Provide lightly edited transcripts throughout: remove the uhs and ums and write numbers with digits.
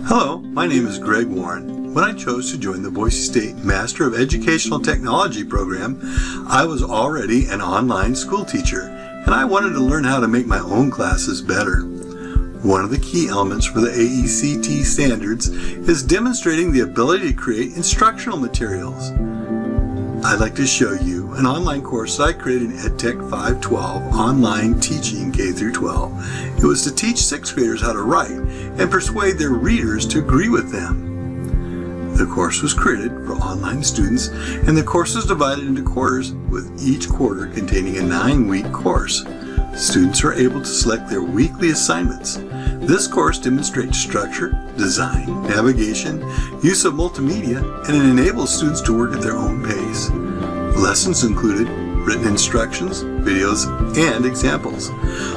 Hello, my name is Greg Warren. When I chose to join the Boise State Master of Educational Technology program, I was already an online school teacher, and I wanted to learn how to make my own classes better. One of the key elements for the AECT standards is demonstrating the ability to create instructional materials. I'd like to show you an online course that I created in EdTech 512, Online Teaching K through 12. It was to teach 6th graders how to write and persuade their readers to agree with them. The course was created for online students, and the course is divided into quarters, with each quarter containing a 9-week course. Students are able to select their weekly assignments. This course demonstrates structure, design, navigation, use of multimedia, and it enables students to work at their own pace. Lessons included written instructions, videos, and examples.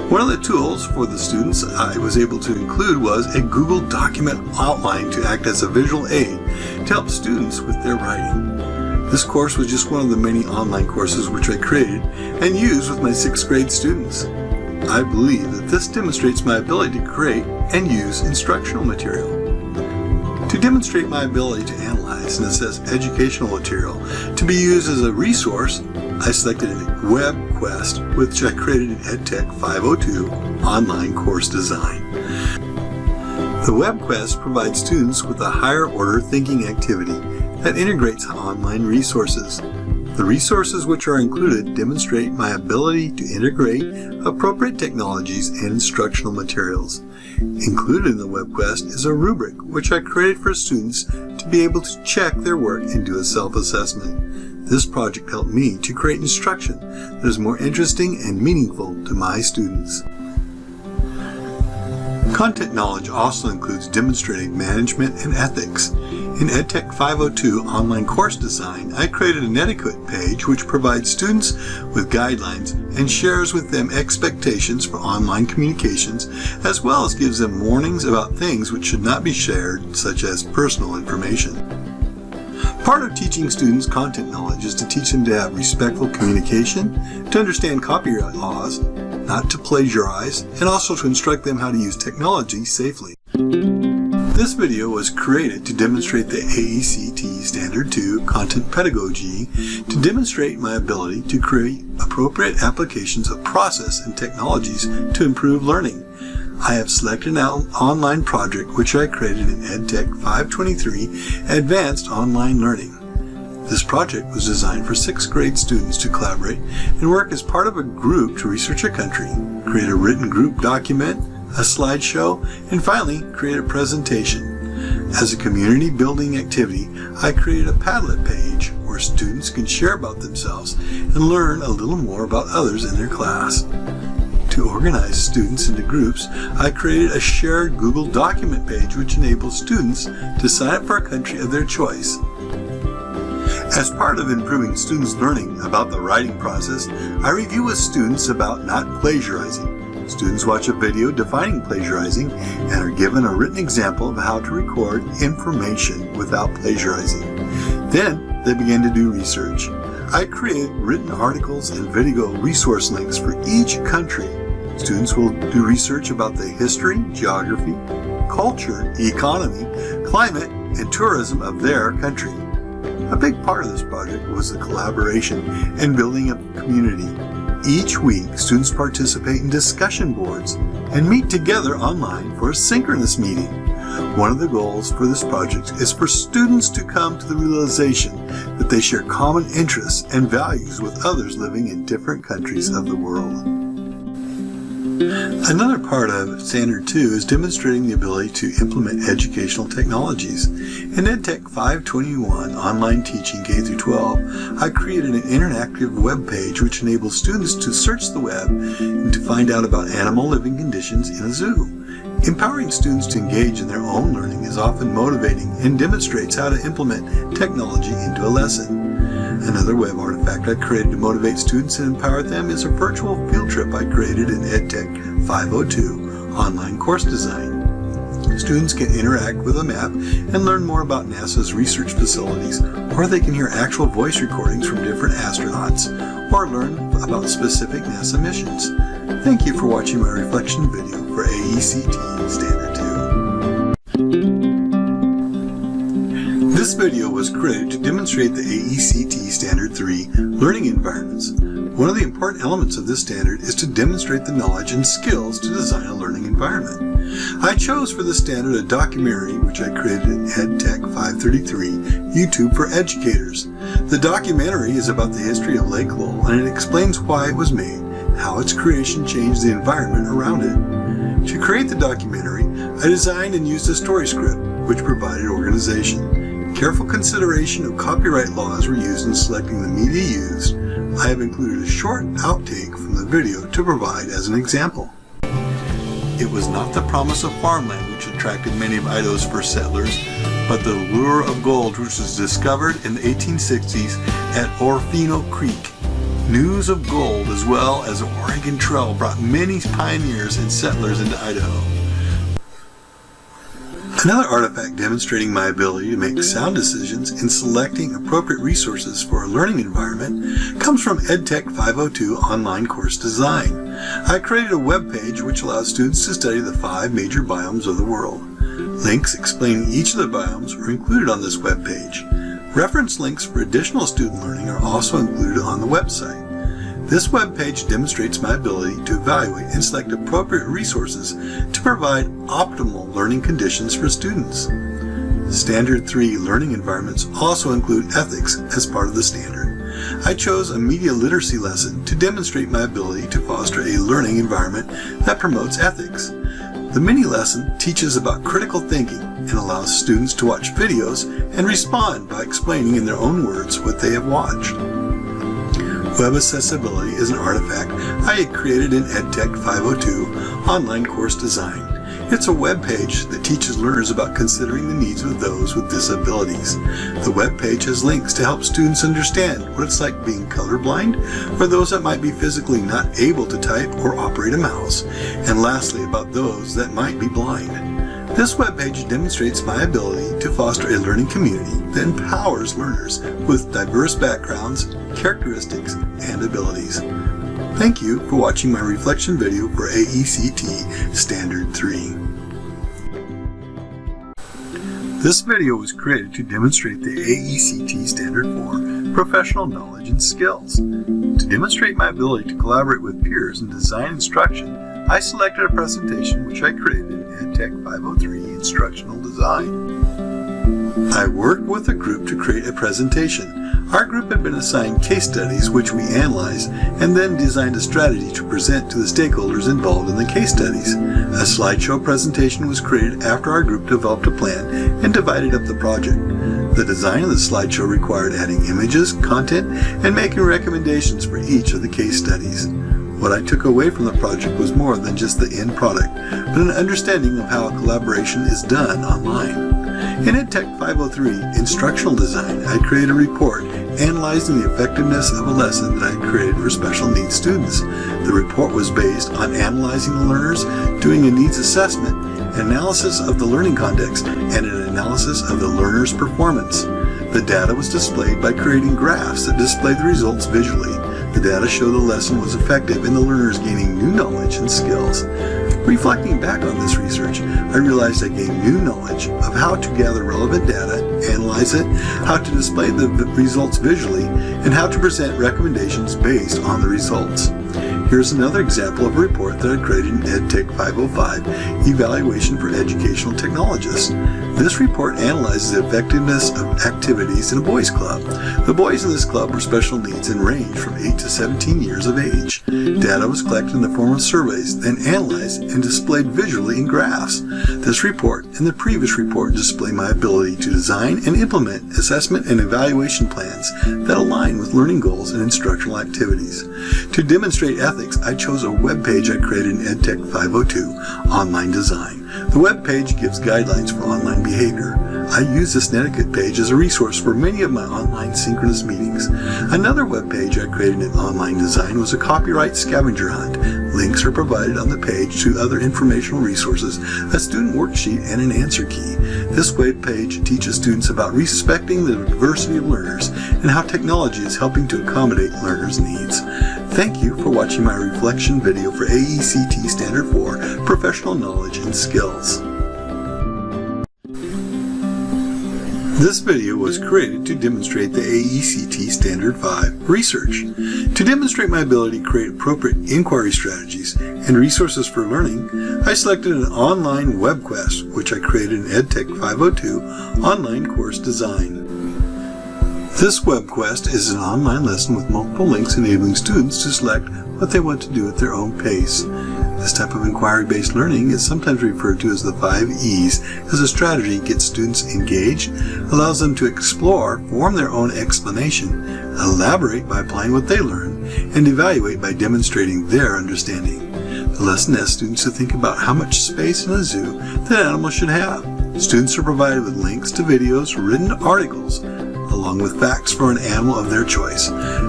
One of the tools for the students I was able to include was a Google document outline to act as a visual aid to help students with their writing. This course was just one of the many online courses which I created and used with my 6th grade students. I believe that this demonstrates my ability to create and use instructional material. To demonstrate my ability to analyze and assess educational material to be used as a resource, I selected a WebQuest, which I created in EdTech 502, Online Course Design. The WebQuest provides students with a higher order thinking activity that integrates online resources. The resources which are included demonstrate my ability to integrate appropriate technologies and instructional materials. Included in the WebQuest is a rubric which I created for students to be able to check their work and do a self-assessment. This project helped me to create instruction that is more interesting and meaningful to my students. Content knowledge also includes demonstrating management and ethics. In EdTech 502 Online Course Design, I created an etiquette page which provides students with guidelines and shares with them expectations for online communications, as well as gives them warnings about things which should not be shared, such as personal information. Part of teaching students content knowledge is to teach them to have respectful communication, to understand copyright laws, not to plagiarize, and also to instruct them how to use technology safely. This video was created to demonstrate the AECT Standard 2 Content Pedagogy to demonstrate my ability to create appropriate applications of process and technologies to improve learning. I have selected an online project which I created in EdTech 523 Advanced Online Learning. This project was designed for 6th grade students to collaborate and work as part of a group to research a country, create a written group document, a slideshow, and finally create a presentation. As a community building activity, I created a Padlet page where students can share about themselves and learn a little more about others in their class. To organize students into groups, I created a shared Google document page which enables students to sign up for a country of their choice. As part of improving students' learning about the writing process, I review with students about not plagiarizing. Students watch a video defining plagiarizing and are given a written example of how to record information without plagiarizing. Then they begin to do research. I create written articles and video resource links for each country. Students will do research about the history, geography, culture, economy, climate, and tourism of their country. A big part of this project was the collaboration and building a community. Each week, students participate in discussion boards and meet together online for a synchronous meeting. One of the goals for this project is for students to come to the realization that they share common interests and values with others living in different countries of the world. Another part of Standard 2 is demonstrating the ability to implement educational technologies. In EdTech 521 Online Teaching K through 12, I created an interactive web page which enables students to search the web and to find out about animal living conditions in a zoo. Empowering students to engage in their own learning is often motivating and demonstrates how to implement technology into a lesson. Another web artifact I created to motivate students and empower them is a virtual field trip I created in EdTech 502 Online Course Design. Students can interact with a map and learn more about NASA's research facilities, or they can hear actual voice recordings from different astronauts, or learn about specific NASA missions. Thank you for watching my reflection video for AECT Standard 2. This video was created to demonstrate the AECT Standard 3 learning environments. One of the important elements of this standard is to demonstrate the knowledge and skills to design a learning environment. I chose for this standard a documentary which I created in EdTech 533, YouTube for Educators. The documentary is about the history of Lake Lowell, and it explains why it was made, how its creation changed the environment around it. To create the documentary, I designed and used a story script which provided organization. Careful consideration of copyright laws were used in selecting the media used. I have included a short outtake from the video to provide as an example. It was not the promise of farmland which attracted many of Idaho's first settlers, but the lure of gold which was discovered in the 1860s at Orofino Creek. News of gold as well as the Oregon Trail brought many pioneers and settlers into Idaho. Another artifact demonstrating my ability to make sound decisions in selecting appropriate resources for a learning environment comes from EdTech 502 online course design. I created a web page which allows students to study the 5 major biomes of the world. Links explaining each of the biomes are included on this web page. Reference links for additional student learning are also included on the website. This web page demonstrates my ability to evaluate and select appropriate resources to provide optimal learning conditions for students. Standard 3 learning environments also include ethics as part of the standard. I chose a media literacy lesson to demonstrate my ability to foster a learning environment that promotes ethics. The mini lesson teaches about critical thinking and allows students to watch videos and respond by explaining in their own words what they have watched. Web accessibility is an artifact I had created in EdTech 502 online course design. It's a web page that teaches learners about considering the needs of those with disabilities. The web page has links to help students understand what it's like being colorblind or those that might be physically not able to type or operate a mouse, and lastly about those that might be blind. This webpage demonstrates my ability to foster a learning community that empowers learners with diverse backgrounds, characteristics, and abilities. Thank you for watching my reflection video for AECT Standard 3. This video was created to demonstrate the AECT Standard 4 professional knowledge and skills. To demonstrate my ability to collaborate with peers and design instruction, I selected a presentation which I created in EdTech 503 Instructional Design. I worked with a group to create a presentation. Our group had been assigned case studies which we analyzed and then designed a strategy to present to the stakeholders involved in the case studies. A slideshow presentation was created after our group developed a plan and divided up the project. The design of the slideshow required adding images, content, and making recommendations for each of the case studies. What I took away from the project was more than just the end product, but an understanding of how collaboration is done online. In EdTech 503 Instructional Design, I created a report analyzing the effectiveness of a lesson that I had created for special needs students. The report was based on analyzing the learners, doing a needs assessment, an analysis of the learning context, and an analysis of the learner's performance. The data was displayed by creating graphs that display the results visually. The data show the lesson was effective in the learners gaining new knowledge and skills. Reflecting back on this research, I realized I gained new knowledge of how to gather relevant data, analyze it, how to display the results visually, and how to present recommendations based on the results. Here's another example of a report that I created in EdTech 505, Evaluation for Educational Technologists. This report analyzes the effectiveness of activities in a boys' club. The boys in this club were special needs and ranged from 8 to 17 years of age. Data was collected in the form of surveys, then analyzed and displayed visually in graphs. This report and the previous report display my ability to design and implement assessment and evaluation plans that align with learning goals and instructional activities. To demonstrate ethics, I chose a web page I created in EdTech 502, Online Design. The web page gives guidelines for online behavior. I use this netiquette page as a resource for many of my online synchronous meetings. Another web page I created in Online Design was a copyright scavenger hunt. Links are provided on the page to other informational resources, a student worksheet, and an answer key. This web page teaches students about respecting the diversity of learners and how technology is helping to accommodate learners' needs. Thank you for watching my reflection video for AECT Standard 4 Professional Knowledge and Skills. This video was created to demonstrate the AECT Standard 5 research. To demonstrate my ability to create appropriate inquiry strategies and resources for learning, I selected an online web quest, which I created in EdTech 502 Online Course Design. This web quest is an online lesson with multiple links enabling students to select what they want to do at their own pace. This type of inquiry-based learning is sometimes referred to as the 5 E's, as a strategy gets students engaged, allows them to explore, form their own explanation, elaborate by applying what they learn, and evaluate by demonstrating their understanding. The lesson asks students to think about how much space in a zoo that animals should have. Students are provided with links to videos, written articles, along with facts for an animal of their choice.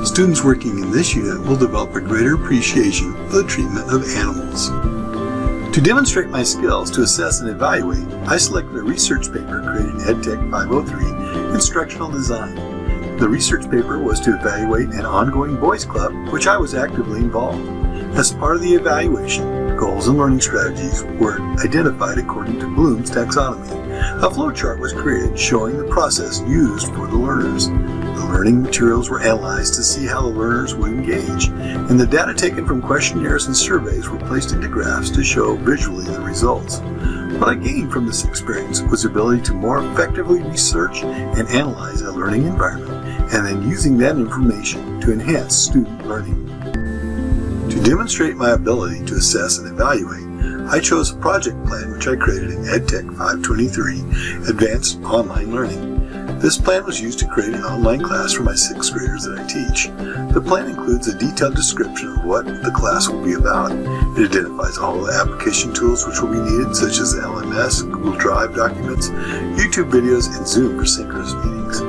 Students working in this unit will develop a greater appreciation for the treatment of animals. To demonstrate my skills to assess and evaluate, I selected a research paper created in EdTech 503, Instructional Design. The research paper was to evaluate an ongoing boys club, which I was actively involved. As part of the evaluation, goals and learning strategies were identified according to Bloom's taxonomy. A flowchart was created showing the process used for the learners. The learning materials were analyzed to see how the learners would engage, and the data taken from questionnaires and surveys were placed into graphs to show visually the results. What I gained from this experience was the ability to more effectively research and analyze a learning environment, and then using that information to enhance student learning. To demonstrate my ability to assess and evaluate, I chose a project plan which I created in EdTech 523, Advanced Online Learning. This plan was used to create an online class for my 6th graders that I teach. The plan includes a detailed description of what the class will be about. It identifies all the application tools which will be needed, such as LMS, Google Drive documents, YouTube videos, and Zoom for synchronous meetings.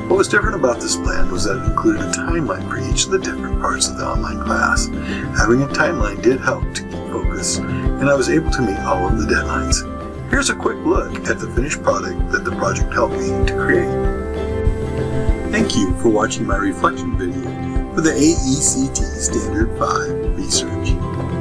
What was different about this plan was that it included a timeline for each of the different parts of the online class. Having a timeline did help to keep focus, and I was able to meet all of the deadlines. Here's a quick look at the finished product that the project helped me to create. Thank you for watching my reflection video for the AECT Standard 5 research.